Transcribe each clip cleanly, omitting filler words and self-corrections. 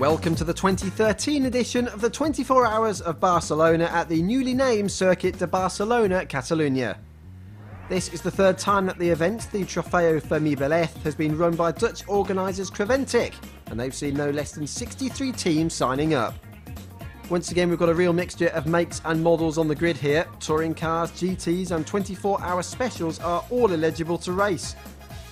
Welcome to the 2013 edition of the 24 Hours of Barcelona at the newly named Circuit de Barcelona-Catalunya. This is the third time that the event, the Trofeo Fermí Vélez, has been run by Dutch organisers Creventic, and they've seen no less than 63 teams signing up. Once again, we've got a real mixture of makes and models on the grid here. Touring cars, GTs and 24-hour specials are all eligible to race.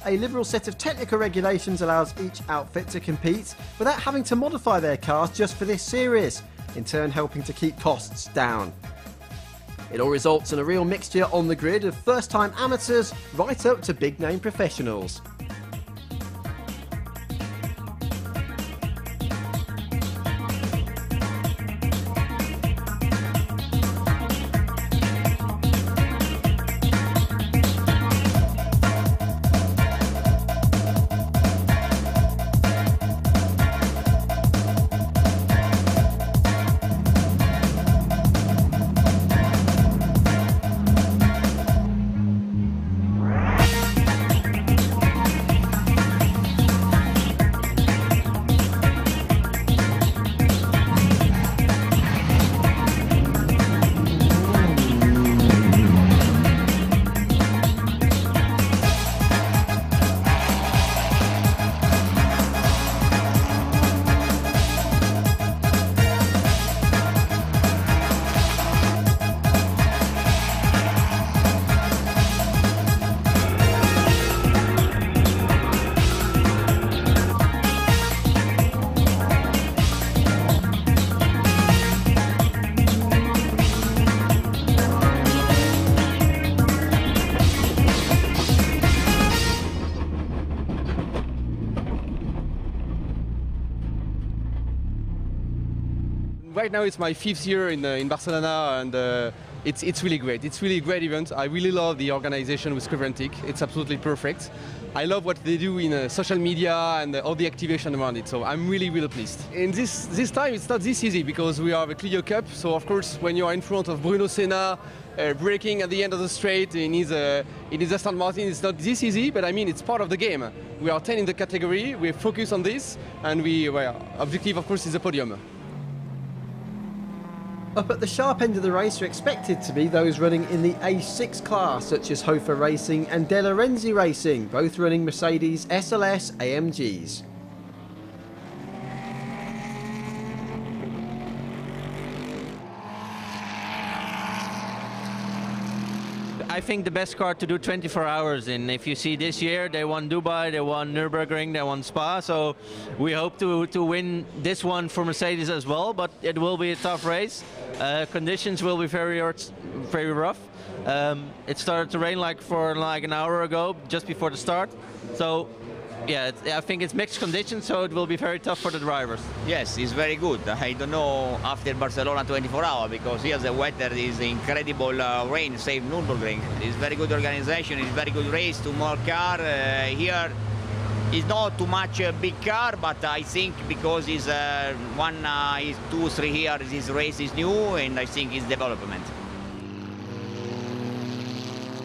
A liberal set of technical regulations allows each outfit to compete without having to modify their cars just for this series, in turn helping to keep costs down. It all results in a real mixture on the grid of first-time amateurs right up to big-name professionals. Right now it's my 5th year in Barcelona, and it's really great. It's really a great event. I really love the organization with Creventic. It's absolutely perfect. I love what they do in social media and all the activation around it, so I'm really pleased. And this time it's not this easy because we have a Clio Cup, so of course when you are in front of Bruno Senna, braking at the end of the straight in his Aston Martin, it's not this easy, but I mean it's part of the game. We are 10 in the category, we focus on this, and objective of course is the podium. Up at the sharp end of the race are expected to be those running in the A6 class, such as Hofer Racing and De Lorenzi Racing, both running Mercedes SLS AMGs. I think the best car to do 24 hours in. If you see this year, they won Dubai, they won Nürburgring, they won Spa, so we hope to win this one for Mercedes as well, but it will be a tough race. Conditions will be very rough. It started to rain like an hour ago, just before the start, so yeah, I think it's mixed conditions, so it will be very tough for the drivers. Yes, it's very good. I don't know after Barcelona 24 hours, because here the weather is incredible, rain, save Nürburgring. It's very good organization, it's very good race, 2 more car. Here it's not too much big car, but I think because it's is 2, 3 here, this race is new, and I think it's development.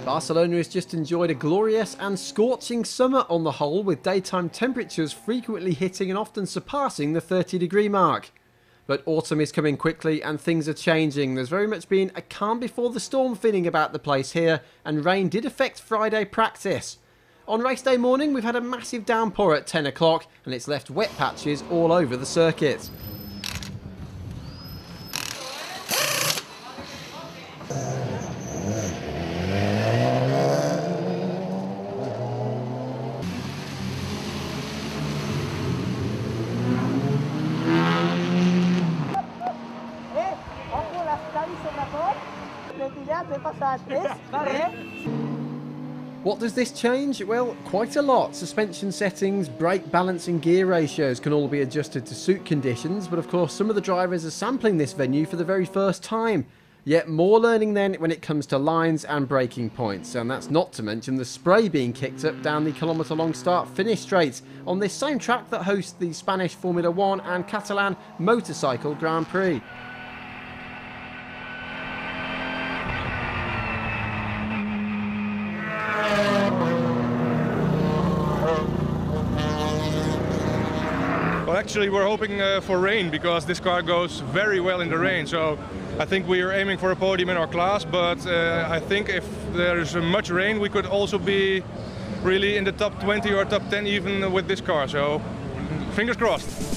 Barcelona has just enjoyed a glorious and scorching summer on the whole, with daytime temperatures frequently hitting and often surpassing the 30-degree mark. But autumn is coming quickly and things are changing. There's very much been a calm before the storm feeling about the place here, and rain did affect Friday practice. On race day morning, we've had a massive downpour at 10 o'clock and it's left wet patches all over the circuit. What does this change? Well, quite a lot. Suspension settings, brake balance and gear ratios can all be adjusted to suit conditions, but of course some of the drivers are sampling this venue for the very first time. Yet more learning then when it comes to lines and braking points, and that's not to mention the spray being kicked up down the kilometre-long start-finish straight on this same track that hosts the Spanish Formula 1 and Catalan Motorcycle Grand Prix. Well, actually, we're hoping for rain because this car goes very well in the rain. So I think we are aiming for a podium in our class, but I think if there's much rain, we could also be really in the top 20 or top 10 even with this car. So fingers crossed.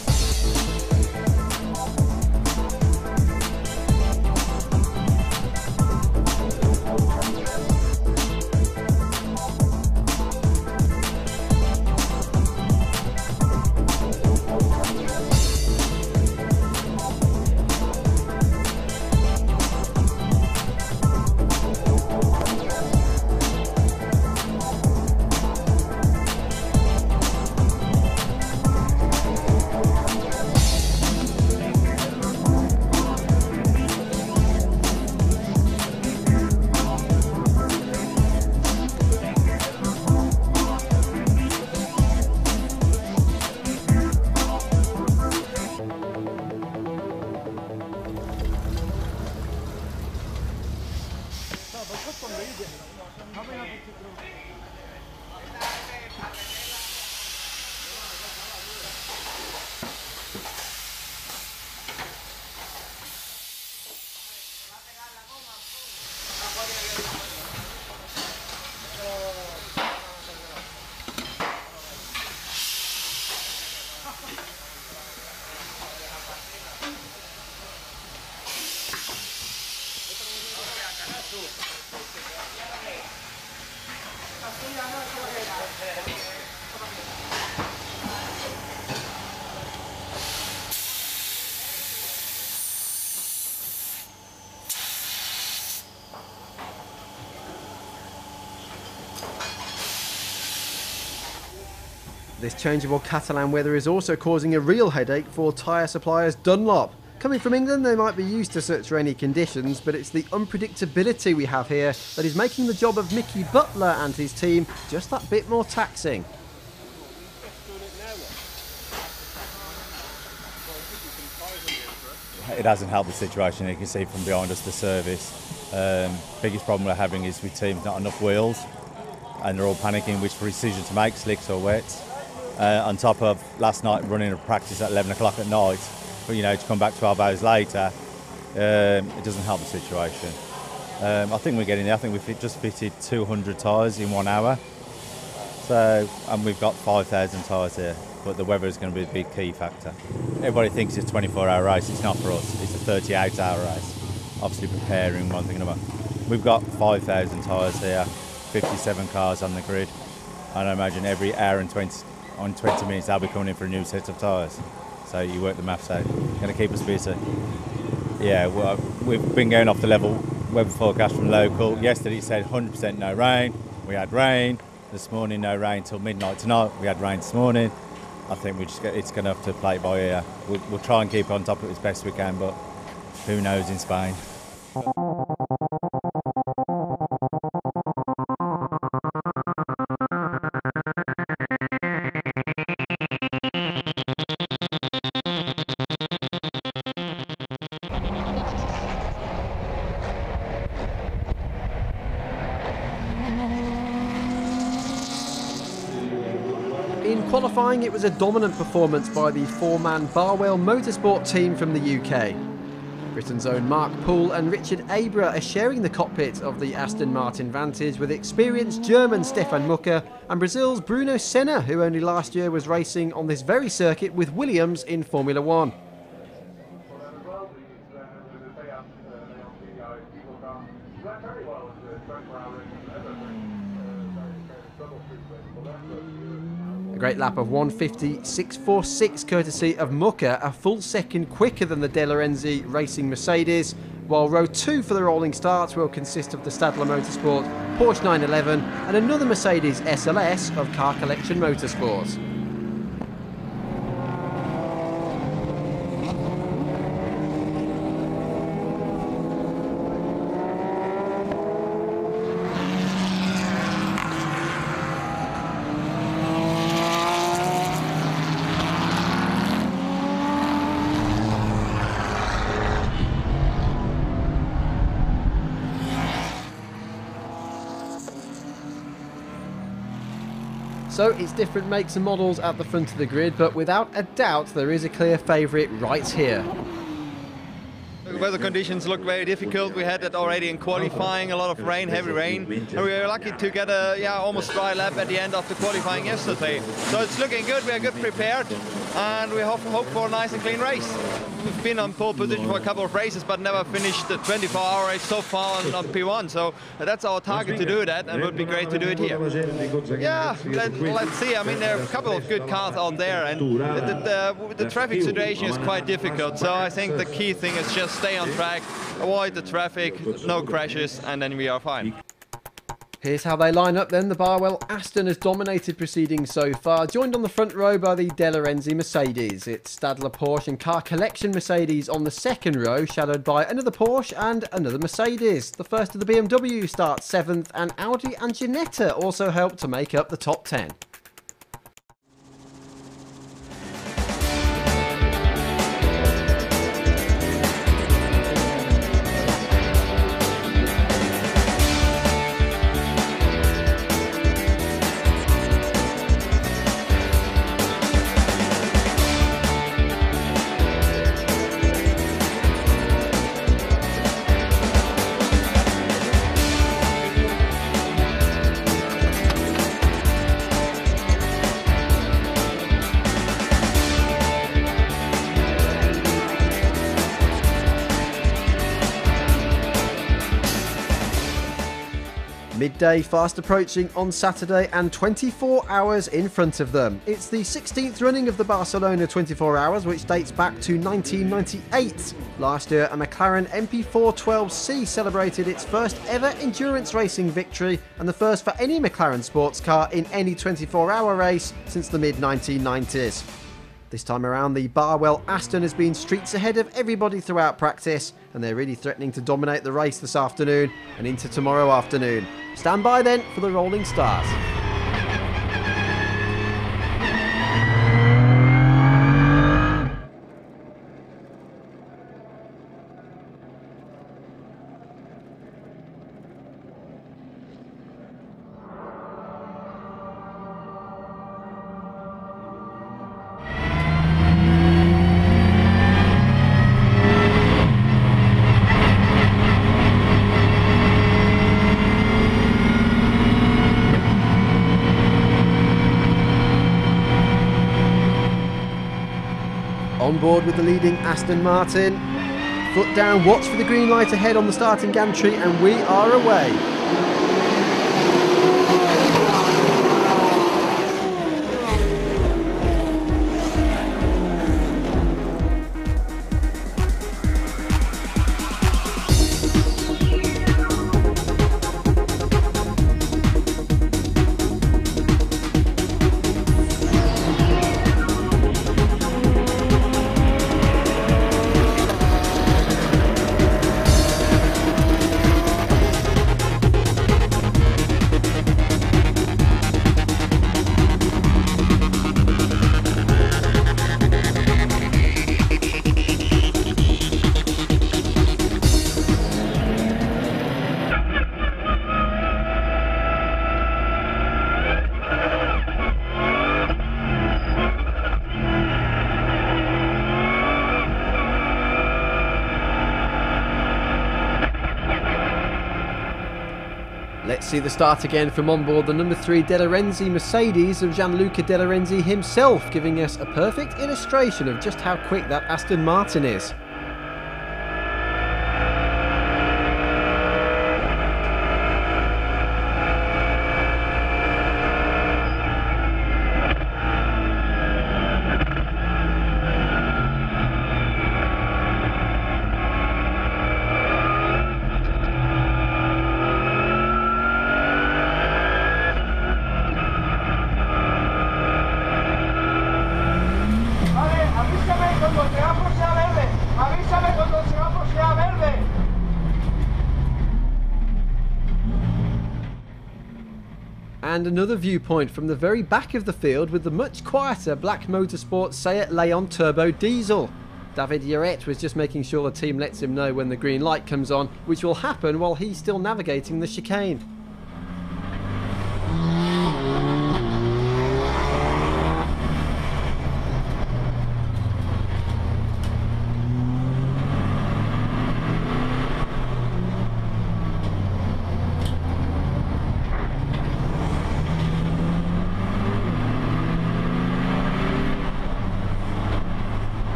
This changeable Catalan weather is also causing a real headache for tyre suppliers Dunlop. Coming from England, they might be used to such rainy conditions, but it's the unpredictability we have here that is making the job of Mickey Butler and his team just that bit more taxing. It hasn't helped the situation. You can see from behind us the service. Biggest problem we're having is with teams not enough wheels, and they're all panicking which decision to make, slicks or wets. On top of last night running a practice at 11 o'clock at night, but you know, to come back 12 hours later, it doesn't help the situation. I think we're getting there. I think we've just fitted 200 tyres in 1 hour. So, and we've got 5,000 tyres here, but the weather is going to be a big key factor. Everybody thinks it's a 24-hour race. It's not for us. It's a 38-hour race. Obviously preparing, one thing and another. We've got 5,000 tyres here, 57 cars on the grid, and I imagine every hour and 20 minutes they'll be coming in for a new set of tyres. So you work the maths out. Going to keep us busy. Yeah, well, we've been going off the level weather forecast from local. Yesterday it said 100% no rain. We had rain. This morning no rain till midnight tonight. We had rain this morning. I think it's going to have to play it by ear. We'll try and keep on top of it as best we can, but who knows in Spain. In qualifying, it was a dominant performance by the four-man Barwell Motorsport team from the UK. Britain's own Mark Poole and Richard Abra are sharing the cockpit of the Aston Martin Vantage with experienced German Stefan Mucker and Brazil's Bruno Senna, who only last year was racing on this very circuit with Williams in Formula One. A great lap of 1:50.646 courtesy of Mucker, a full second quicker than the De Lorenzi Racing Mercedes, while row 2 for the rolling starts will consist of the Stadler Motorsport Porsche 911 and another Mercedes SLS of Car Collection Motorsport. So it's different makes and models at the front of the grid, but without a doubt there is a clear favourite right here. The weather conditions look very difficult. We had that already in qualifying, a lot of rain, heavy rain, and we were lucky to get a almost dry lap at the end of the qualifying yesterday. So it's looking good, we are good prepared, and we hope for a nice and clean race. We've been on pole position for a couple of races, but never finished the 24-hour race so far on P1, so that's our target to do that, and it would be great to do it here. Yeah, let's see. I mean, there are a couple of good cars out there, and the traffic situation is quite difficult, so I think the key thing is just stay on track, avoid the traffic, no crashes, and then we are fine. Here's how they line up then. The Barwell Aston has dominated proceedings so far, joined on the front row by the De Lorenzi Mercedes. It's Stadler Porsche and Car Collection Mercedes on the second row, shadowed by another Porsche and another Mercedes. The first of the BMW starts 7th, and Audi and Ginetta also help to make up the top 10. Midday fast approaching on Saturday and 24 hours in front of them. It's the 16th running of the Barcelona 24 Hours, which dates back to 1998. Last year, a McLaren MP412C celebrated its first ever endurance racing victory and the first for any McLaren sports car in any 24-hour race since the mid-1990s. This time around, the Barwell Aston has been streets ahead of everybody throughout practice, and they're really threatening to dominate the race this afternoon and into tomorrow afternoon. Stand by then for the rolling stars. On board with the leading Aston Martin. Foot down, watch for the green light ahead on the starting gantry, and we are away. Let's see the start again from on board the number 3 De Lorenzi Mercedes of Gianluca De Lorenzi himself, giving us a perfect illustration of just how quick that Aston Martin is. And another viewpoint from the very back of the field with the much quieter Black Motorsport Seat Leon Turbo Diesel. David Yaret was just making sure the team lets him know when the green light comes on, which will happen while he's still navigating the chicane.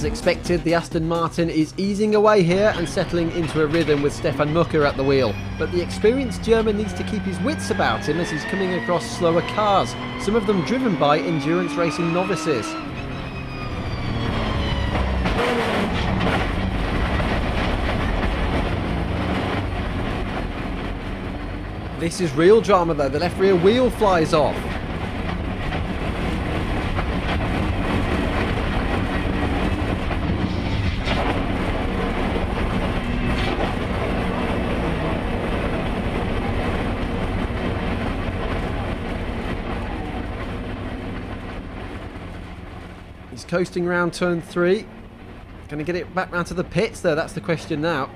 As expected, the Aston Martin is easing away here and settling into a rhythm with Stefan Mucker at the wheel. But the experienced German needs to keep his wits about him as he's coming across slower cars, some of them driven by endurance racing novices. This is real drama though, the left rear wheel flies off. He's coasting around turn 3. Going to get it back round to the pits though, that's the question now.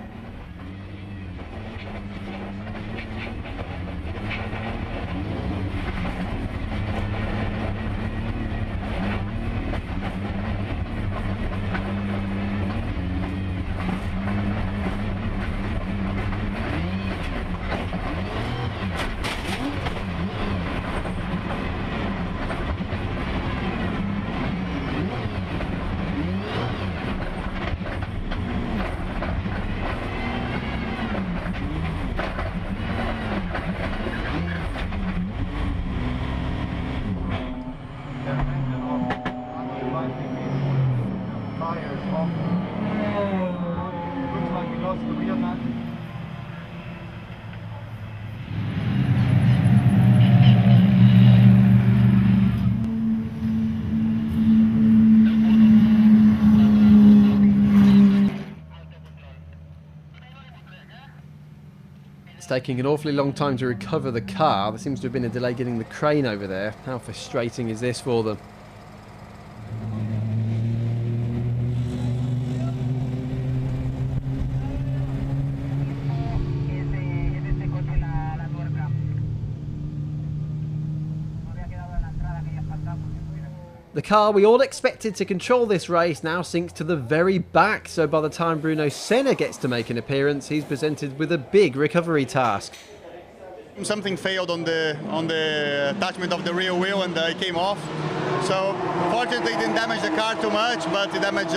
It's taking an awfully long time to recover the car. There seems to have been a delay getting the crane over there. How frustrating is this for them? The car we all expected to control this race now sinks to the very back, so by the time Bruno Senna gets to make an appearance, he's presented with a big recovery task. Something failed on the attachment of the rear wheel and it came off. So fortunately it didn't damage the car too much, but it damaged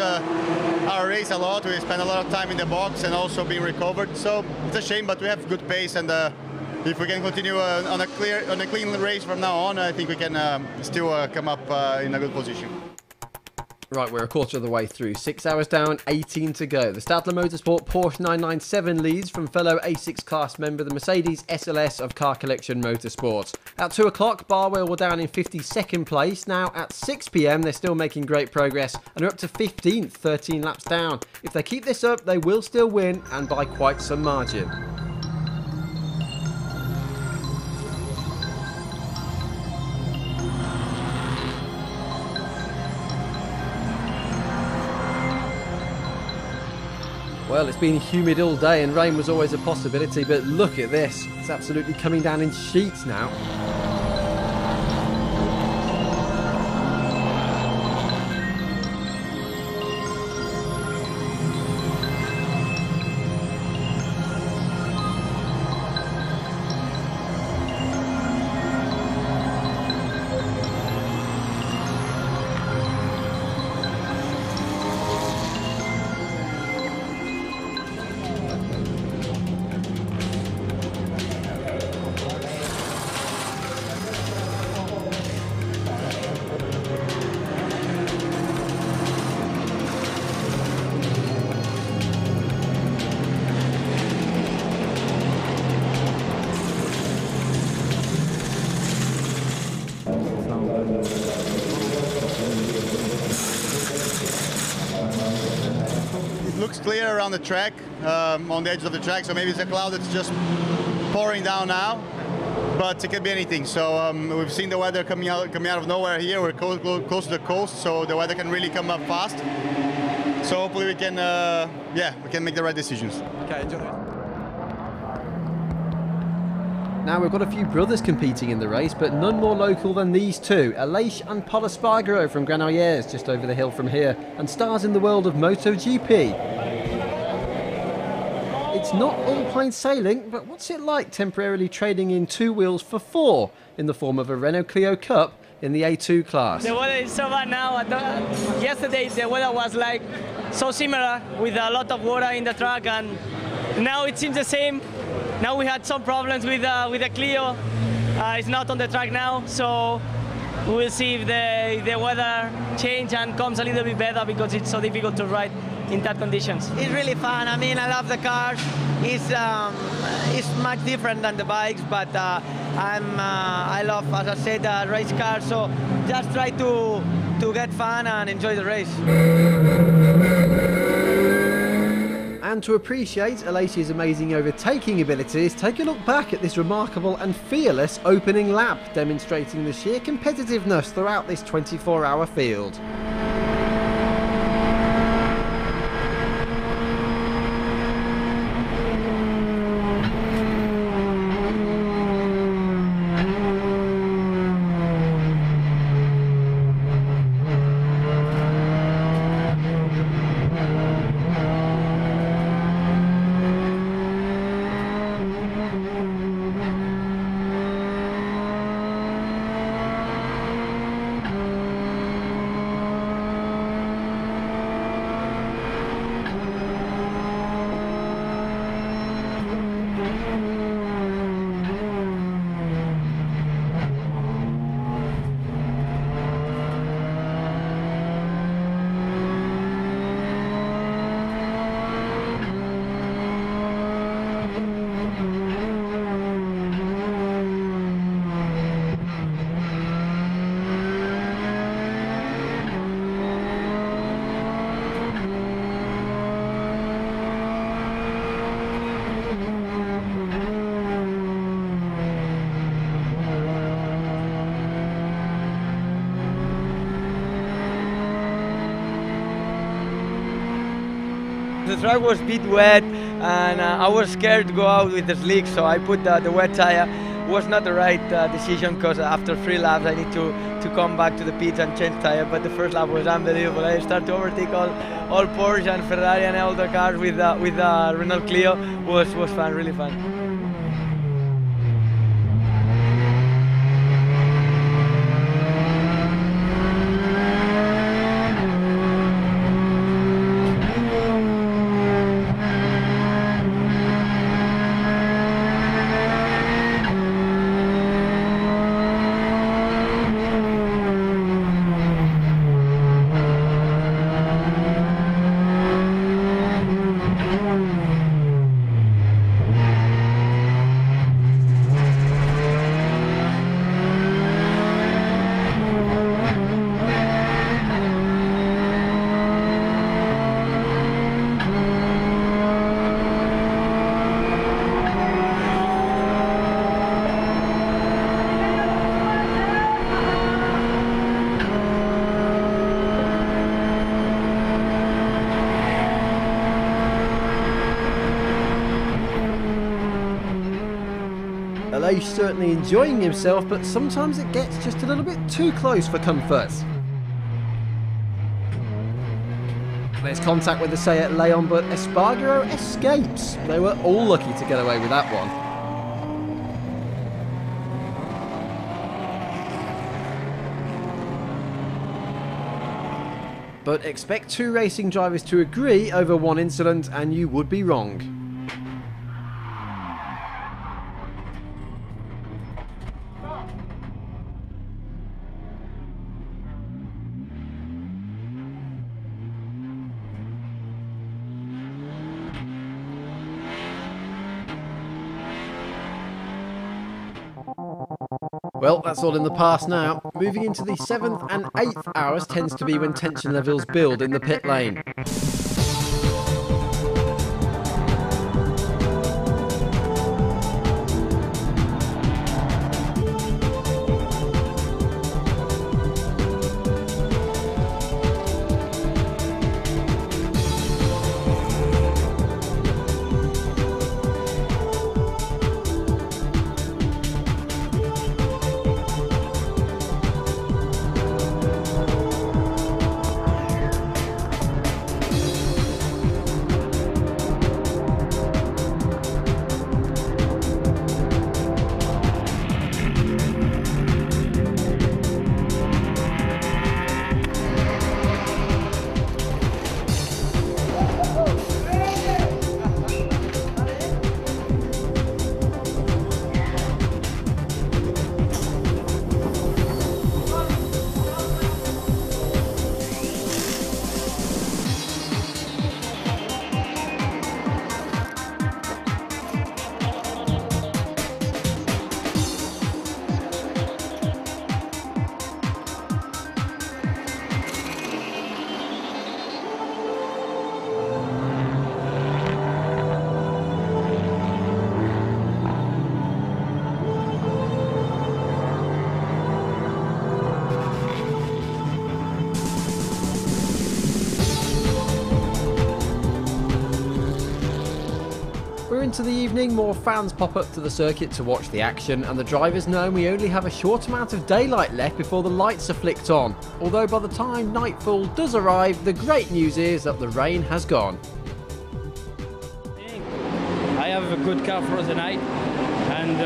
our race a lot. We spent a lot of time in the box and also being recovered. So it's a shame, but we have good pace, and if we can continue on a clean race from now on, I think we can still come up in a good position. Right, we're a quarter of the way through. 6 hours down, 18 to go. The Stadler Motorsport Porsche 997 leads from fellow A6 class member, the Mercedes SLS of Car Collection Motorsport. At 2 o'clock, Barwell were down in 52nd place. Now at 6 PM, they're still making great progress and are up to 15th, 13 laps down. If they keep this up, they will still win, and by quite some margin. Well, it's been humid all day and rain was always a possibility, but look at this. It's absolutely coming down in sheets now. Looks clear around the track, on the edges of the track, so maybe it's a cloud that's just pouring down now, but it could be anything. So we've seen the weather coming out of nowhere here. We're close to the coast, so the weather can really come up fast. So hopefully we can, we can make the right decisions. Okay, enjoy it. Now we've got a few brothers competing in the race, but none more local than these two, Aleix and Pol Espargaro from Granollers, just over the hill from here, and stars in the world of MotoGP. It's not all plain sailing, but what's it like temporarily trading in two wheels for four in the form of a Renault Clio Cup in the A2 class. The weather is so bad now. Yesterday the weather was like so similar with a lot of water in the track, and now it seems the same. Now we had some problems with the Clio. It's not on the track now, so we'll see if the weather change and comes a little bit better, because it's so difficult to ride in that conditions. It's really fun. I mean, I love the cars. It's much different than the bikes, but I love, as I said, race cars. So just try to get fun and enjoy the race. And to appreciate Alesia's amazing overtaking abilities, take a look back at this remarkable and fearless opening lap, demonstrating the sheer competitiveness throughout this 24-hour field. The track was a bit wet, and I was scared to go out with the slick, so I put the wet tire. Was not the right decision, because after 3 laps I need to come back to the pits and change tire. But the first lap was unbelievable. I started to overtake all Porsche and Ferrari and all the cars with Renault Clio. Was fun, really fun. Aleix certainly enjoying himself, but sometimes it gets just a little bit too close for comfort. There's contact with the Seat Leon, but Espargaro escapes. They were all lucky to get away with that one. But expect 2 racing drivers to agree over one incident and you would be wrong. Well, that's all in the past now. Moving into the 7th and 8th hours tends to be when tension levels build in the pit lane. into the evening, more fans pop up to the circuit to watch the action, and the drivers know we only have a short amount of daylight left before the lights are flicked on. Although by the time nightfall does arrive, the great news is that the rain has gone. I have a good car for the night, and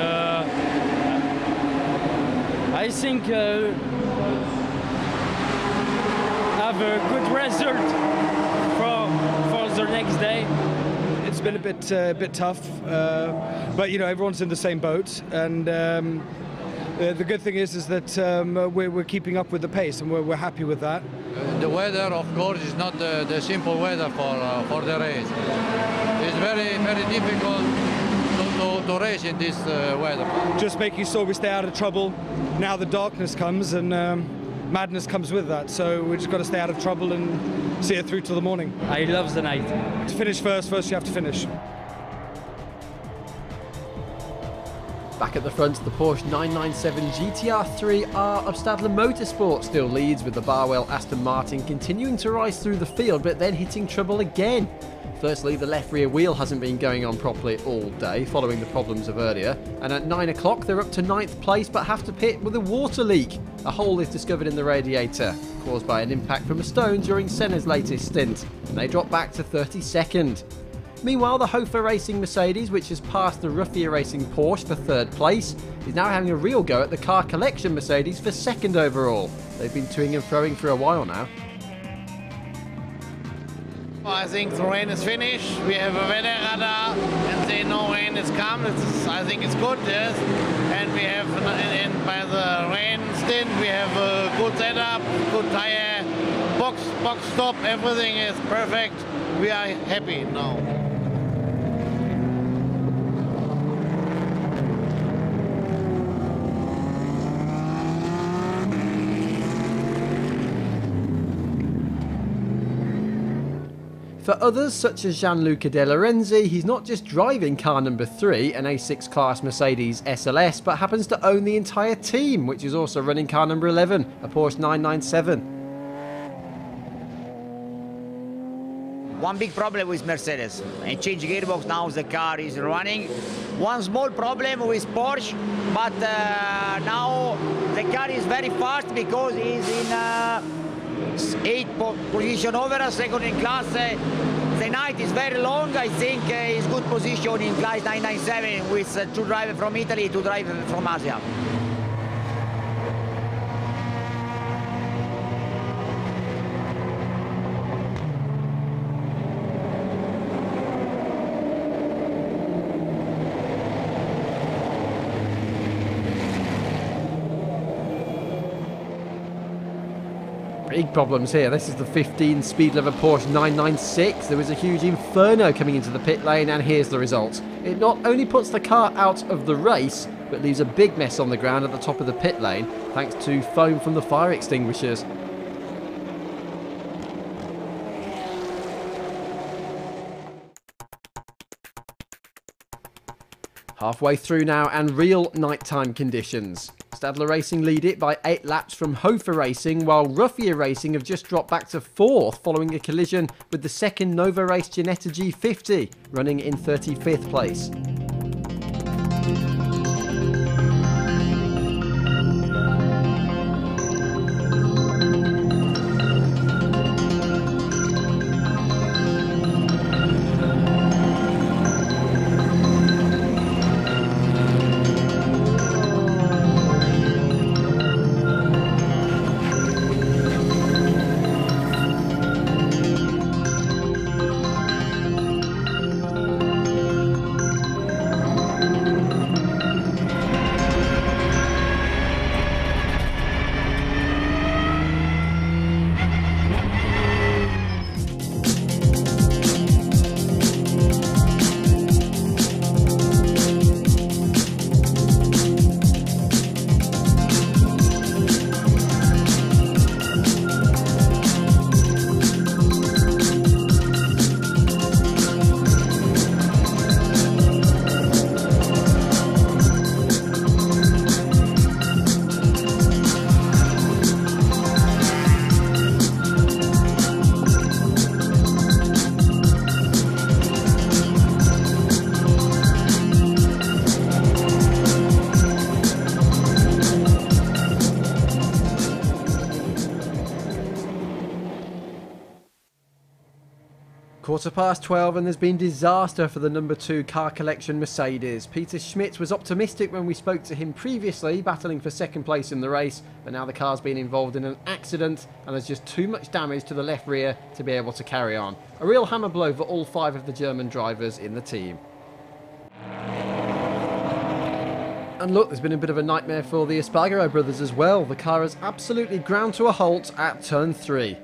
I think have a good result for the next day. It's been a bit tough, but you know, everyone's in the same boat, and the good thing is that we're keeping up with the pace, and we're happy with that. The weather, of course, is not the simple weather for the race. It's very difficult to race in this weather. Just making sure we stay out of trouble. Now the darkness comes, and madness comes with that, so we just got to stay out of trouble and see it through till the morning. I love the night. To finish first you have to finish. Back at the front, the Porsche 997 GTR3R of Stadler Motorsport still leads, with the Barwell Aston Martin continuing to rise through the field but then hitting trouble again. Firstly, the left rear wheel hasn't been going on properly all day, following the problems of earlier, and at 9 o'clock they're up to 9th place but have to pit with a water leak. A hole is discovered in the radiator, caused by an impact from a stone during Senna's latest stint, and they drop back to 32nd. Meanwhile, the Hofer Racing Mercedes, which has passed the Ruffier Racing Porsche for 3rd place, is now having a real go at the car collection Mercedes for 2nd overall. They've been toing and froing for a while now. I think the rain is finished. We have a weather radar and they know rain is come. I think it's good, yes. And we have, and by the rain stint, we have a good setup, good tire, box stop, everything is perfect. We are happy now. For others, such as Gianluca De Lorenzi, he's not just driving car number 3, an A6 class Mercedes SLS, but happens to own the entire team, which is also running car number 11, a Porsche 997. One big problem with Mercedes, and change gearbox now the car is running. One small problem with Porsche, but now the car is very fast because it's in 8th position over a second in class. The night is very long. I think it's good position in class 997 with 2 drivers from Italy, 2 drivers from Asia. Big problems here. This is the 15 speed lever Porsche 996. There was a huge inferno coming into the pit lane, and here's the result. It not only puts the car out of the race, but leaves a big mess on the ground at the top of the pit lane, thanks to foam from the fire extinguishers. Halfway through now, and real nighttime conditions. Stadler Racing lead it by 8 laps from Hofer Racing, while Ruffier Racing have just dropped back to 4th following a collision with the second Nova Race Ginetta G50, running in 35th place. 12:15 and there's been disaster for the number 2 car collection Mercedes. Peter Schmidt was optimistic when we spoke to him previously, battling for second place in the race, but now the car's been involved in an accident and there's just too much damage to the left rear to be able to carry on. A real hammer blow for all 5 of the German drivers in the team. And look, there's been a bit of a nightmare for the Espargaro brothers as well. The car has absolutely ground to a halt at turn 3.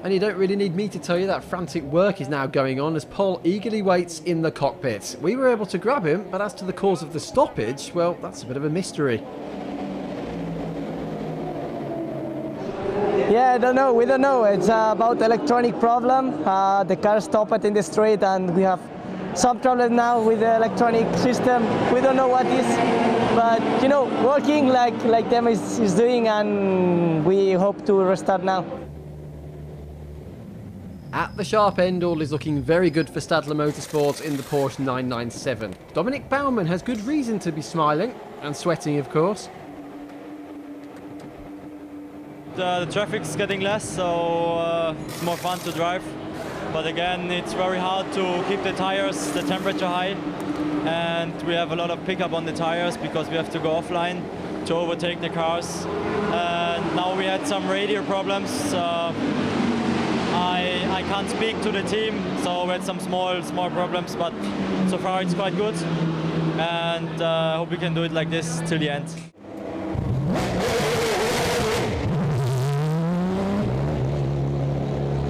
And you don't really need me to tell you that frantic work is now going on as Paul eagerly waits in the cockpit. We were able to grab him, but as to the cause of the stoppage, well, that's a bit of a mystery. Yeah, I don't know. We don't know. It's about electronic problem. The car stopped in the street and we have some problem now with the electronic system. We don't know what is, but you know, working like them is doing, and we hope to restart now. At the sharp end, all is looking very good for Stadler Motorsport in the Porsche 997. Dominic Baumann has good reason to be smiling, and sweating of course. The traffic's getting less, so it's more fun to drive. But again, it's very hard to keep the tires, the temperature high. And we have a lot of pickup on the tires because we have to go offline to overtake the cars. And now we had some radio problems. I can't speak to the team, so we had some small problems, but so far it's quite good, and I hope we can do it like this till the end.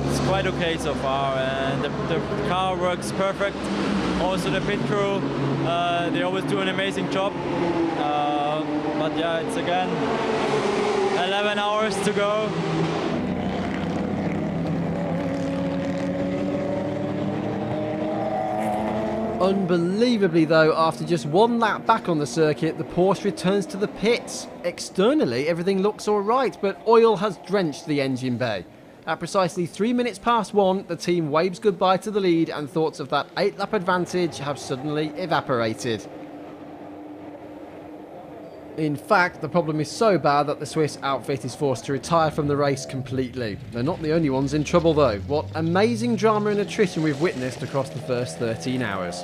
It's quite okay so far, and the car works perfect. Also the pit crew, they always do an amazing job, but yeah, it's again 11 hours to go. Unbelievably though, after just one lap back on the circuit, the Porsche returns to the pits. Externally, everything looks alright, but oil has drenched the engine bay. At precisely 3 minutes past 1, the team waves goodbye to the lead and thoughts of that 8-lap advantage have suddenly evaporated. In fact, the problem is so bad that the Swiss outfit is forced to retire from the race completely. They're not the only ones in trouble though. What amazing drama and attrition we've witnessed across the first 13 hours.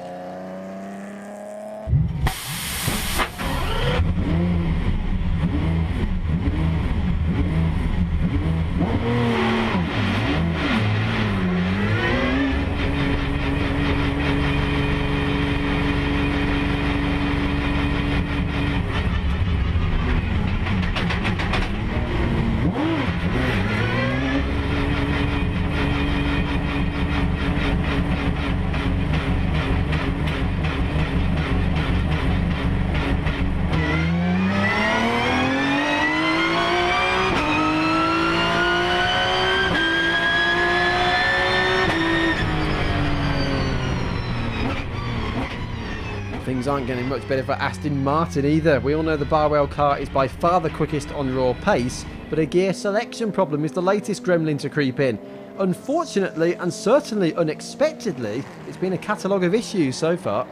Things aren't getting much better for Aston Martin either. We all know the Barwell car is by far the quickest on raw pace, but a gear selection problem is the latest gremlin to creep in. Unfortunately, and certainly unexpectedly, it's been a catalogue of issues so far.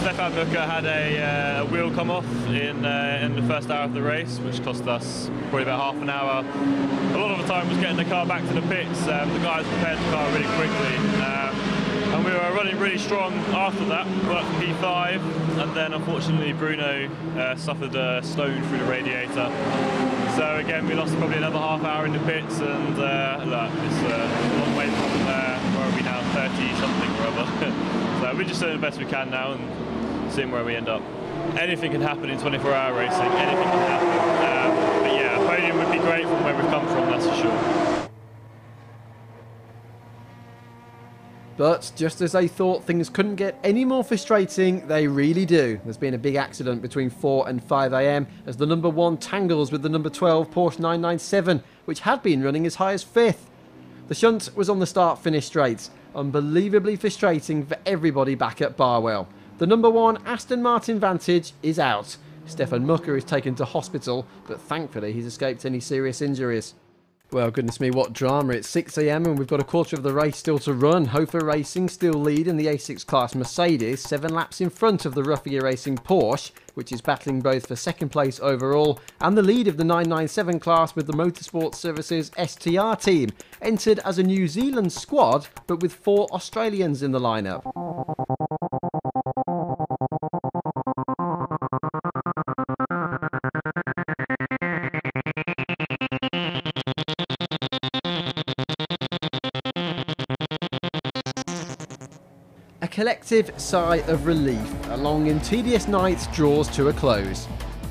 Stefan Booker had a wheel come off in the first hour of the race, which cost us probably about half an hour. A lot of the time was getting the car back to the pits. The guys prepared the car really quickly. And we were running really strong after that, worked P5, and then unfortunately Bruno suffered a stone through the radiator. So again, we lost probably another half hour in the pits, and look, it's a long way from where are we now, 30 something or other. So we're just doing the best we can now and seeing where we end up. Anything can happen in 24-hour racing, anything can happen. But yeah, a podium would be great from where we've come from, that's for sure. But just as they thought things couldn't get any more frustrating, they really do. There's been a big accident between 4 and 5 AM as the number 1 tangles with the number 12 Porsche 997, which had been running as high as 5th. The shunt was on the start-finish straight. Unbelievably frustrating for everybody back at Barwell. The number 1 Aston Martin Vantage is out. Stefan Mucker is taken to hospital, but thankfully he's escaped any serious injuries. Well, goodness me, what drama. It's 6 AM and we've got a quarter of the race still to run. Hofer Racing still lead in the A6 class Mercedes, 7 laps in front of the Ruffier Racing Porsche, which is battling both for second place overall and the lead of the 997 class with the Motorsport Services STR team, entered as a New Zealand squad but with 4 Australians in the lineup. A collective sigh of relief. A long and tedious night draws to a close.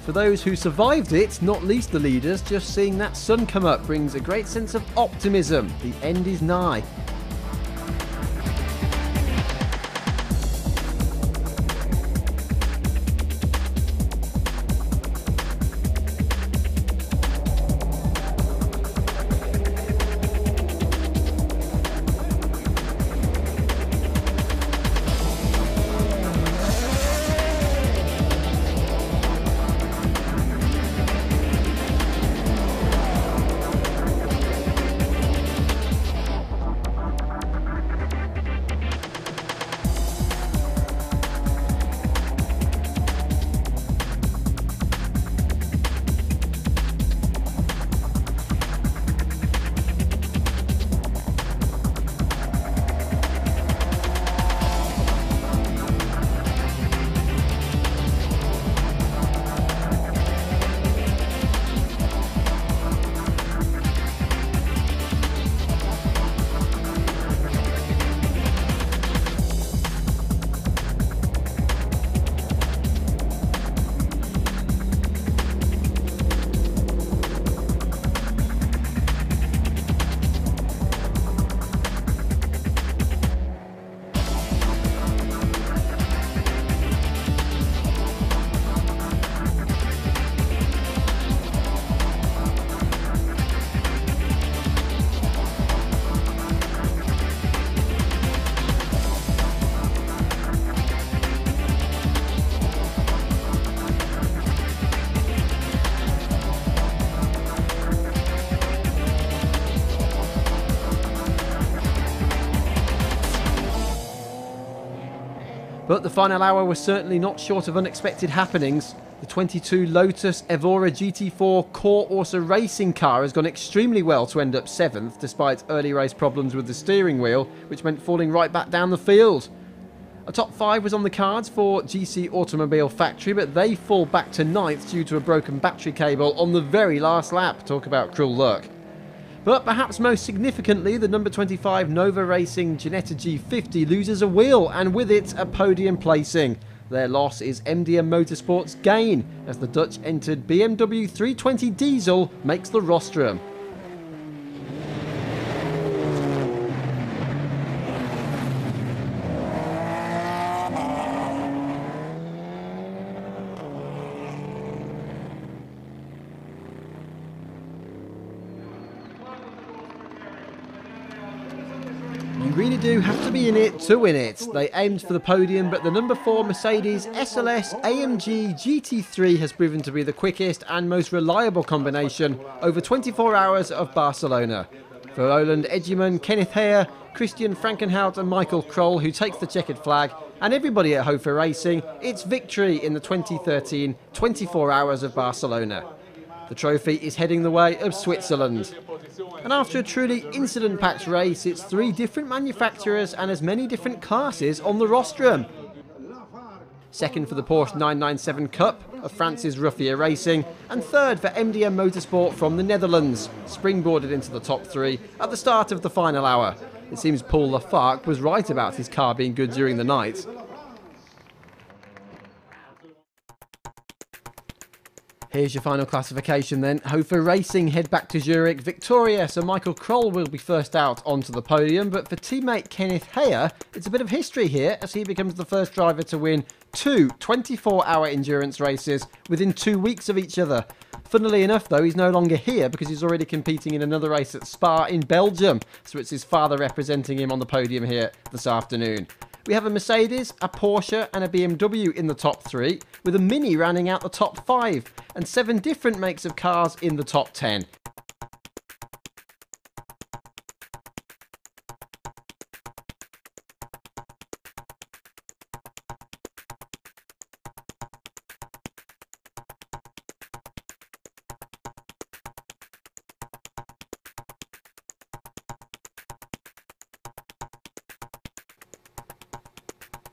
For those who survived it, not least the leaders, just seeing that sun come up brings a great sense of optimism. The end is nigh. But the final hour was certainly not short of unexpected happenings. The 22 Lotus Evora GT4 Core Orsa racing car has gone extremely well to end up 7th, despite early race problems with the steering wheel, which meant falling right back down the field. A top 5 was on the cards for GC Automobile Factory, but they fall back to 9th due to a broken battery cable on the very last lap. Talk about cruel luck. But perhaps most significantly, the number 25 Nova Racing Ginetta G50 loses a wheel, and with it a podium placing. Their loss is MDM Motorsport's gain, as the Dutch entered BMW 320 diesel makes the rostrum. You really do have to be in it to win it. They aimed for the podium, but the number 4 Mercedes SLS AMG GT3 has proven to be the quickest and most reliable combination over 24 hours of Barcelona. For Roland Edgeman, Kenneth Heyer, Christian Frankenhout and Michael Kroll, who takes the checkered flag, and everybody at Hofer Racing, it's victory in the 2013 24 Hours of Barcelona. The trophy is heading the way of Switzerland. And after a truly incident-packed race, it's 3 different manufacturers and as many different classes on the rostrum. Second for the Porsche 997 Cup of France's Ruffier Racing, and third for MDM Motorsport from the Netherlands, springboarded into the top 3 at the start of the final hour. It seems Paul Lafargue was right about his car being good during the night. Here's your final classification then. Hofer Racing head back to Zurich victorious, so Michael Kroll will be first out onto the podium, but for teammate Kenneth Heyer, it's a bit of history here as he becomes the first driver to win 2 24-hour endurance races within 2 weeks of each other. Funnily enough though, he's no longer here because he's already competing in another race at Spa in Belgium, so it's his father representing him on the podium here this afternoon. We have a Mercedes, a Porsche and a BMW in the top 3, with a Mini rounding out the top 5, and 7 different makes of cars in the top 10.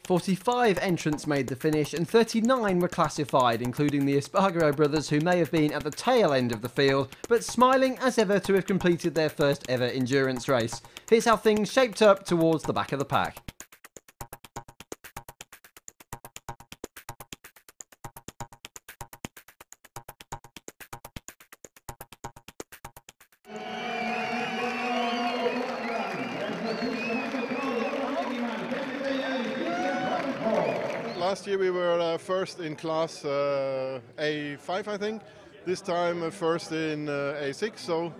"45 entrants made the finish and 39 were classified, including the Espargaro brothers, who may have been at the tail end of the field, but smiling as ever to have completed their first ever endurance race. Here's how things shaped up towards the back of the pack. Last year we were first in class A5, I think. This time first in A6, so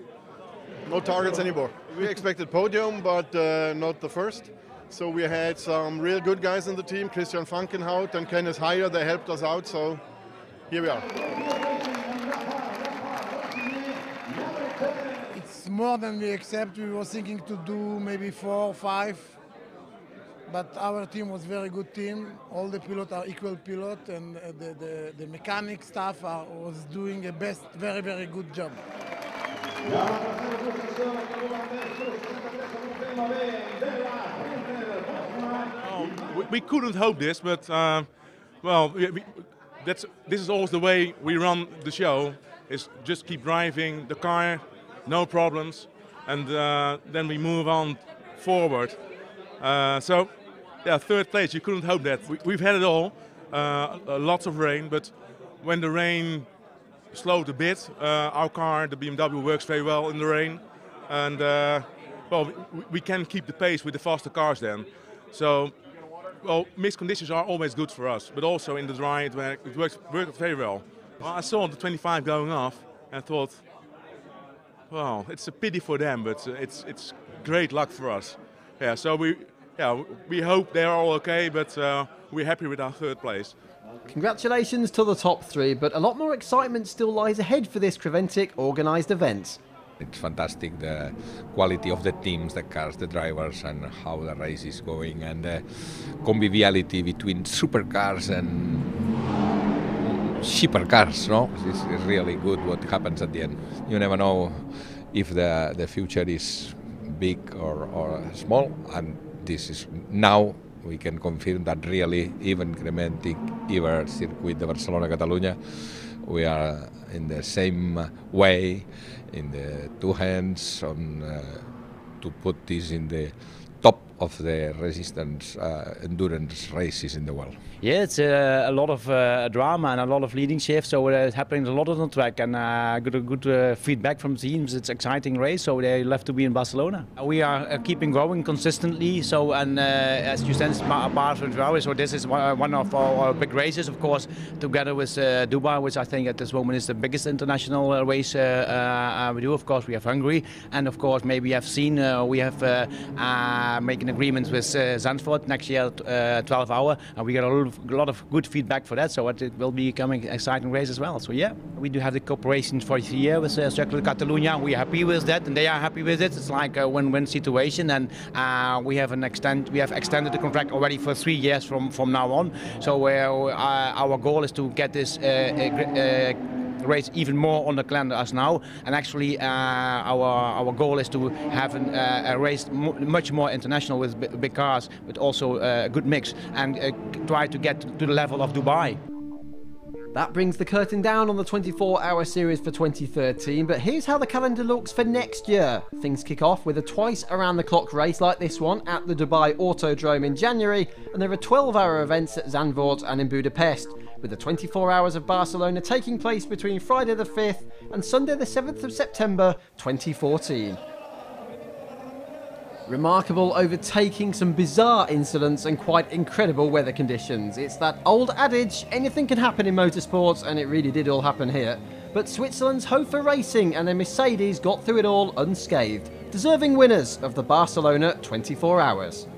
no targets anymore. We expected podium, but not the first. So we had some real good guys in the team, Christian Frankenhout and Kenneth Heyer, they helped us out, so here we are. It's more than we accept. We were thinking to do maybe 4 or 5. But our team was very good team. All the pilots are equal pilot, and the mechanic staff was doing a very, very good job. We couldn't hope this, but well, this is always the way we run the show. Is just keep driving the car, no problems, and then we move on forward. So, yeah, third place, you couldn't hope that. We've had it all, lots of rain, but when the rain slowed a bit, our car, the BMW, works very well in the rain, and well, we can keep the pace with the faster cars then. So, well, mixed conditions are always good for us, but also in the dry, it worked very well. Well, I saw the 25 going off and thought, well, it's a pity for them, but it's great luck for us. Yeah, so we hope they're all okay, but we're happy with our third place. Congratulations to the top 3, but a lot more excitement still lies ahead for this Creventic organised event. It's fantastic, the quality of the teams, the cars, the drivers, and how the race is going, and the conviviality between supercars and cheaper cars, no? It's really good what happens at the end. You never know if the future is big or small, and this is now we can confirm that really even Creventic, even circuit, the Barcelona-Catalunya, we are in the same way, in the 2 hands on to put this in the top of the resistance endurance races in the world. Yeah, it's a lot of drama and a lot of leading shifts, so it's happening a lot on the track, and good feedback from teams. It's an exciting race, so they love to be in Barcelona. We are keeping growing consistently, so, and as you sense, Barcelona, so this is one of our big races, of course, together with Dubai, which I think at this moment is the biggest international race we do. Of course, we have Hungary, and of course, maybe you have seen, we have making agreements with Zandvoort next year, 12 hour, and we got a lot of good feedback for that, so it will be coming exciting race as well. So yeah, we do have the cooperation for this year with Barcelona-Catalunya. We're happy with that, and they are happy with it. It's like a win-win situation, and we have extended the contract already for 3 years from now on. So our goal is to get this race even more on the calendar as now, and actually our goal is to have a race much more international with big cars, but also a good mix, and try to get to the level of Dubai. That brings the curtain down on the 24-hour series for 2013, but here's how the calendar looks for next year. Things kick off with a twice around-the-clock race like this one at the Dubai Autodrome in January, and there are 12-hour events at Zandvoort and in Budapest, with the 24 hours of Barcelona taking place between Friday the 5th and Sunday the 7th of September 2014. Remarkable overtaking some bizarre incidents and quite incredible weather conditions. It's that old adage, anything can happen in motorsports, and it really did all happen here. But Switzerland's Hofer Racing and their Mercedes got through it all unscathed, deserving winners of the Barcelona 24 hours.